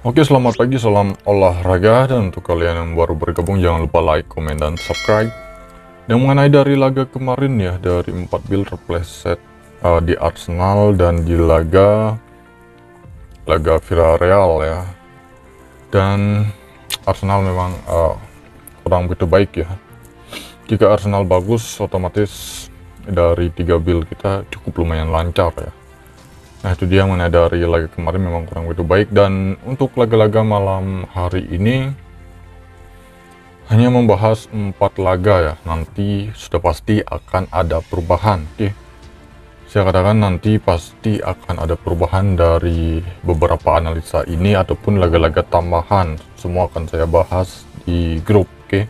Oke, selamat pagi, salam olahraga, dan untuk kalian yang baru bergabung jangan lupa like, komen, dan subscribe. Dan mengenai dari laga kemarin ya, dari 4 build replayset di Arsenal dan di laga Villarreal ya. Dan Arsenal memang kurang begitu baik ya. Jika Arsenal bagus, otomatis dari 3 build kita cukup lumayan lancar ya. Nah, itu dia mengenai dari laga kemarin memang kurang begitu baik. Dan untuk laga-laga malam hari ini hanya membahas 4 laga ya. Nanti sudah pasti akan ada perubahan. Oke, saya katakan nanti pasti akan ada perubahan dari beberapa analisa ini ataupun laga-laga tambahan. Semua akan saya bahas di grup. Oke,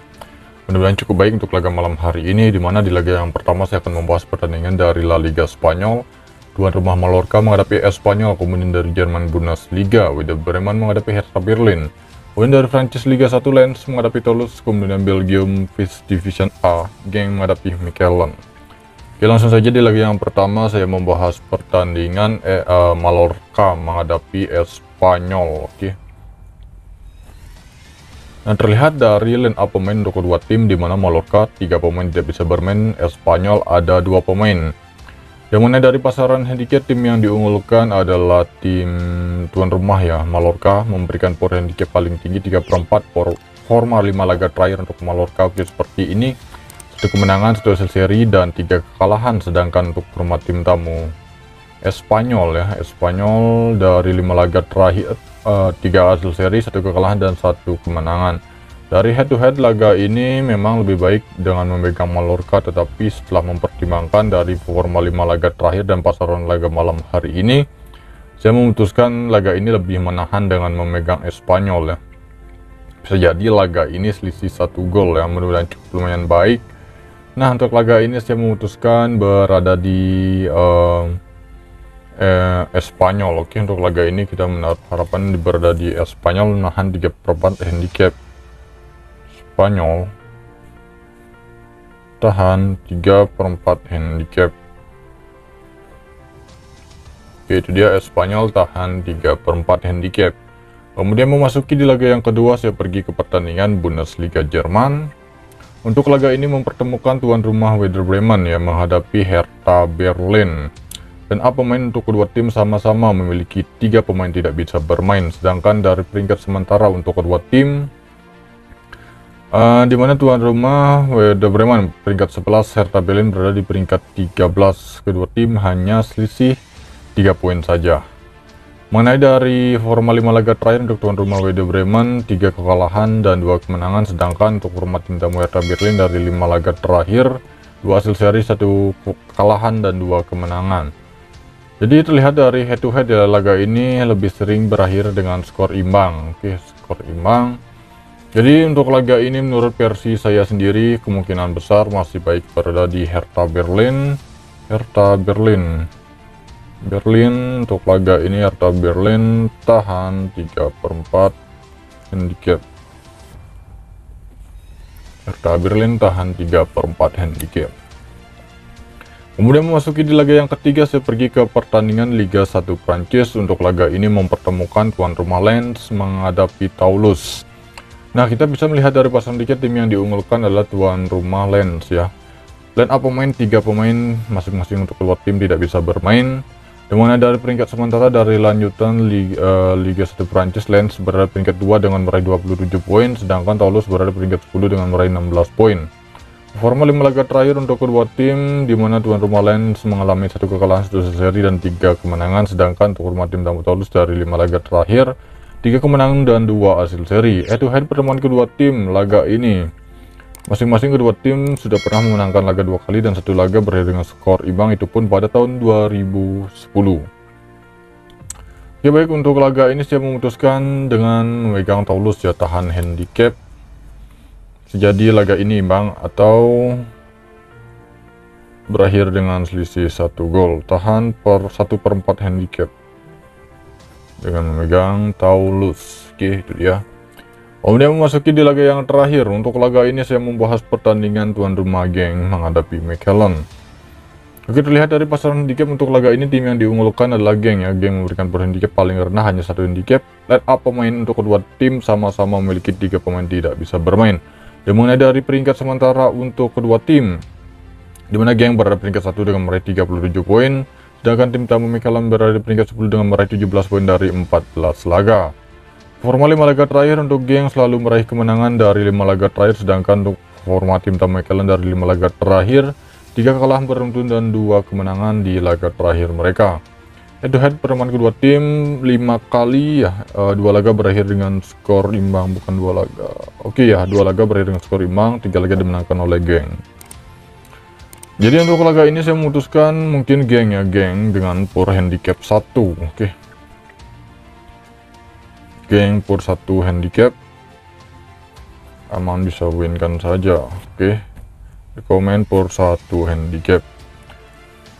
mudah-mudahan cukup baik untuk laga malam hari ini, dimana di laga yang pertama saya akan membahas pertandingan dari La Liga Spanyol. Tuan rumah Mallorca menghadapi Espanyol, kemudian dari Jerman Bundesliga, Werder Bremen menghadapi Hertha Berlin, kemudian dari Prancis Liga 1 Lens menghadapi Toulouse, kemudian Belgium First Division A, Genk menghadapi Mechelen. Oke, langsung saja di laga yang pertama saya membahas pertandingan Mallorca menghadapi Espanyol. Oke. Nah, terlihat dari line up pemain untuk kedua tim, di mana Mallorca 3 pemain tidak bisa bermain, Espanyol ada 2 pemain. Yang mana dari pasaran handicap, tim yang diunggulkan adalah tim tuan rumah ya, Mallorca, memberikan power handicap paling tinggi 3/4 forma 5 laga terakhir untuk Mallorca. Oke, seperti ini, 1 kemenangan, 1 hasil seri, dan 3 kekalahan. Sedangkan untuk rumah tim tamu Espanyol ya, Espanyol dari 5 laga terakhir 3 hasil seri, 1 kekalahan, dan 1 kemenangan. Dari head to head laga ini memang lebih baik dengan memegang Mallorca, tetapi setelah mempertimbangkan dari forma 5 laga terakhir dan pasaran laga malam hari ini, saya memutuskan laga ini lebih menahan dengan memegang Espanyol ya. Bisa jadi laga ini selisih 1 gol ya, mudah-mudahan cukup lumayan baik. Nah, untuk laga ini saya memutuskan berada di Espanyol. Oke, untuk laga ini kita menaruh harapan berada di Espanyol, menahan 3/4 handicap. Spanyol tahan 3/4 handicap. Oke, itu dia Espanyol tahan 3/4 handicap. Kemudian memasuki di laga yang kedua, saya pergi ke pertandingan Bundesliga Jerman. Untuk laga ini mempertemukan tuan rumah Werder Bremen yang menghadapi Hertha Berlin. Dan pemain untuk kedua tim sama-sama memiliki 3 pemain tidak bisa bermain. Sedangkan dari peringkat sementara untuk kedua tim, di mana tuan rumah Werder Bremen peringkat 11, Hertha Berlin berada di peringkat 13. Kedua tim hanya selisih 3 poin saja. Mengenai dari forma 5 laga terakhir untuk tuan rumah Werder Bremen, 3 kekalahan dan 2 kemenangan. Sedangkan untuk rumah tim tamu Hertha Berlin dari 5 laga terakhir, 2 hasil seri, 1 kekalahan, dan 2 kemenangan. Jadi terlihat dari head to head ya, laga ini lebih sering berakhir dengan skor imbang. Oke, skor imbang. Jadi untuk laga ini menurut versi saya sendiri kemungkinan besar masih baik berada di Hertha Berlin. Berlin untuk laga ini Hertha Berlin tahan 3/4 handicap. Hertha Berlin tahan 3/4 handicap. Kemudian memasuki di laga yang ketiga, saya pergi ke pertandingan Liga 1 Prancis. Untuk laga ini mempertemukan tuan rumah Lens menghadapi Toulouse. Nah, kita bisa melihat dari pasaran tiket, tim yang diunggulkan adalah tuan rumah Lens ya. Line up pemain 3 pemain masing-masing untuk kedua tim tidak bisa bermain. Dimana dari peringkat sementara dari lanjutan Liga 1 Prancis, Lens berada peringkat 2 dengan meraih 27 poin, sedangkan Toulouse berada peringkat 10 dengan meraih 16 poin. Forma 5 laga terakhir untuk kedua tim, di mana tuan rumah Lens mengalami 1 kekalahan, 1 seri, dan 3 kemenangan, sedangkan untuk rumah tim tamu Toulouse dari 5 laga terakhir, 3 kemenangan dan 2 hasil seri. Head to head pertemuan kedua tim laga ini, masing-masing kedua tim sudah pernah memenangkan laga 2 kali dan 1 laga berakhir dengan skor imbang, itu pun pada tahun 2010. Oke, baik, untuk laga ini saya memutuskan dengan memegang Toulouse ya, tahan handicap. Jadi laga ini imbang atau berakhir dengan selisih 1 gol, tahan 1/4 handicap dengan memegang Toulouse. Oke, itu dia. Kemudian memasuki di laga yang terakhir. Untuk laga ini saya membahas pertandingan tuan rumah Genk menghadapi Mechelen. Oke, terlihat dari pasaran handicap untuk laga ini, tim yang diunggulkan adalah Geng ya. Geng memberikan power handicap paling rendah hanya 1 handicap. Line up pemain untuk kedua tim sama-sama memiliki 3 pemain tidak bisa bermain. Dimulai dari peringkat sementara untuk kedua tim, dimana Geng berada peringkat 1 dengan meraih 37 poin, sedangkan tim tamu Mikalan berada di peringkat 10 dengan meraih 17 poin dari 14 laga. Performa 5 laga terakhir untuk Geng selalu meraih kemenangan dari 5 laga terakhir, sedangkan untuk performa tim tamu Mikalan dari 5 laga terakhir, 3 kekalahan beruntun dan 2 kemenangan di laga terakhir mereka. Head to head pertemuan kedua tim 5 kali ya, 2 laga berakhir dengan skor imbang, bukan 2 laga. Oke ya, 2 laga berakhir dengan skor imbang, 3 laga dimenangkan oleh Geng. Jadi untuk laga ini saya memutuskan mungkin Geng ya, Geng dengan power handicap 1. Oke. Geng power 1 handicap. Aman, bisa win kan saja. Oke. Rekomen power 1 handicap.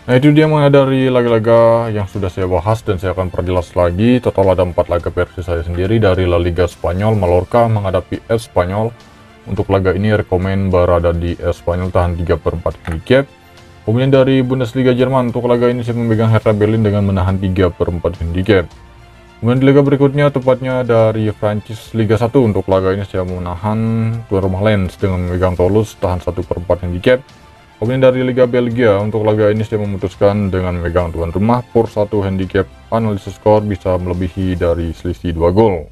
Nah, itu dia mengenai dari laga-laga yang sudah saya bahas, dan saya akan perjelas lagi. Total ada 4 laga versi saya sendiri dari La Liga Spanyol. Mallorca menghadapi Espanyol. Untuk laga ini rekomen berada di Espanyol tahan 3/4 handicap. Kemudian dari Bundesliga Jerman, untuk laga ini saya memegang Hertha Berlin dengan menahan 3/4 handicap. Kemudian di laga berikutnya, tepatnya dari Prancis Liga 1, untuk laga ini saya menahan tuan rumah Lens dengan memegang Toulouse tahan 1/4 handicap. Kemudian dari Liga Belgia, untuk laga ini saya memutuskan dengan memegang tuan rumah power 1 handicap. Analisis skor bisa melebihi dari selisih 2 gol.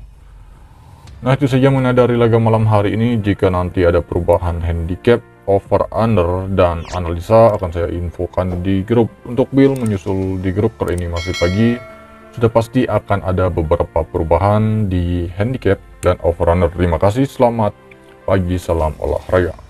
Nah, itu saja mengenai dari laga malam hari ini. Jika nanti ada perubahan handicap, over under, dan analisa akan saya infokan di grup. Untuk build menyusul di grup kali ini masih pagi, sudah pasti akan ada beberapa perubahan di handicap dan over under. Terima kasih, selamat pagi, salam olahraga.